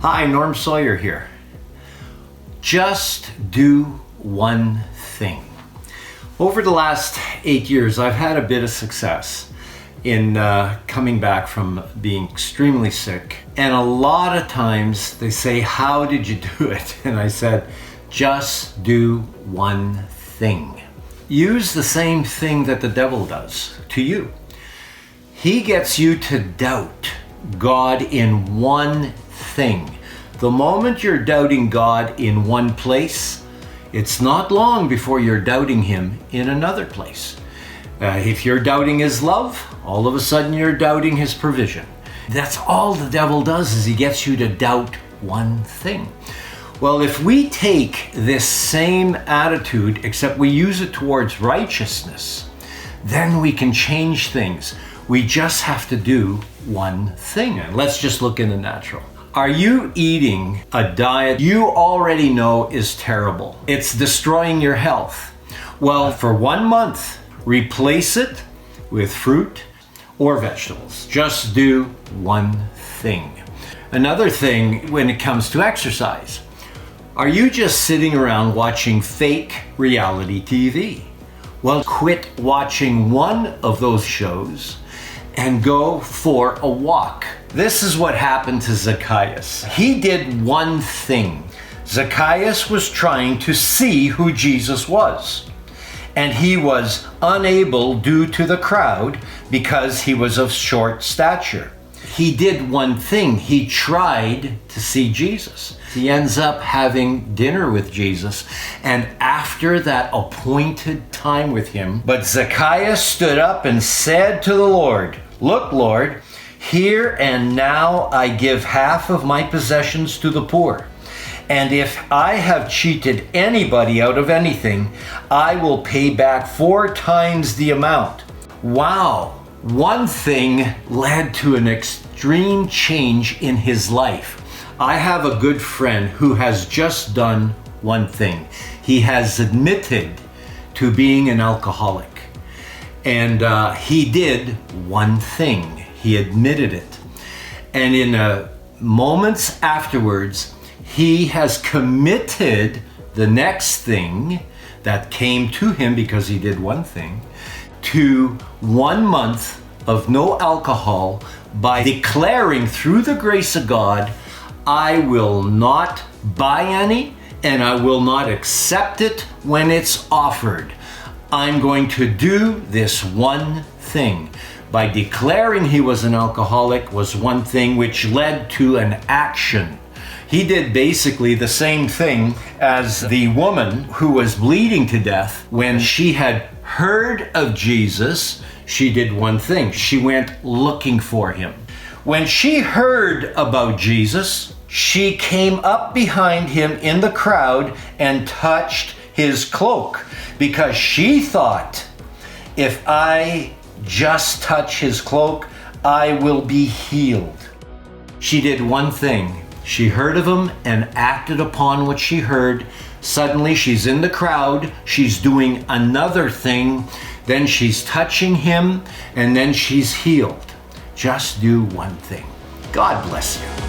Hi, Norm Sawyer here. Just do one thing. Over the last 8 years, I've had a bit of success in coming back from being extremely sick. And a lot of times they say, how did you do it? And I said, just do one thing. Use the same thing that the devil does to you. He gets you to doubt God in one thing. The moment you're doubting God in one place, it's not long before you're doubting Him in another place. If you're doubting His love, all of a sudden you're doubting His provision. That's all the devil does, is he gets you to doubt one thing. Well, if we take this same attitude, except we use it towards righteousness, then we can change things. We just have to do one thing. And let's just look in the natural. Are you eating a diet you already know is terrible? It's destroying your health. Well, for 1 month, replace it with fruit or vegetables. Just do one thing. Another thing when it comes to exercise. Are you just sitting around watching fake reality TV? Well, quit watching one of those shows and go for a walk. This is what happened to Zacchaeus. He did one thing. Zacchaeus was trying to see who Jesus was, and he was unable due to the crowd because he was of short stature. He did one thing. He tried to see Jesus. He ends up having dinner with Jesus, and after that appointed time with him, but Zacchaeus stood up and said to the Lord, "Look, Lord, here and now I give half of my possessions to the poor. And if I have cheated anybody out of anything, I will pay back 4 times the amount." Wow. One thing led to an extreme change in his life. I have a good friend who has just done one thing. He has admitted to being an alcoholic. And he did one thing. He admitted it. And in moments afterwards, he has committed the next thing that came to him because he did one thing to 1 month of no alcohol by declaring through the grace of God, I will not buy any and I will not accept it when it's offered. I'm going to do this one thing. By declaring he was an alcoholic was one thing which led to an action. He did basically the same thing as the woman who was bleeding to death. When she had heard of Jesus, she did one thing. She went looking for him. When she heard about Jesus, she came up behind him in the crowd and touched his cloak, because she thought, if I just touch his cloak, I will be healed. She did one thing. She heard of him and acted upon what she heard. Suddenly she's in the crowd, she's doing another thing, then she's touching him, and then she's healed. Just do one thing. God bless you.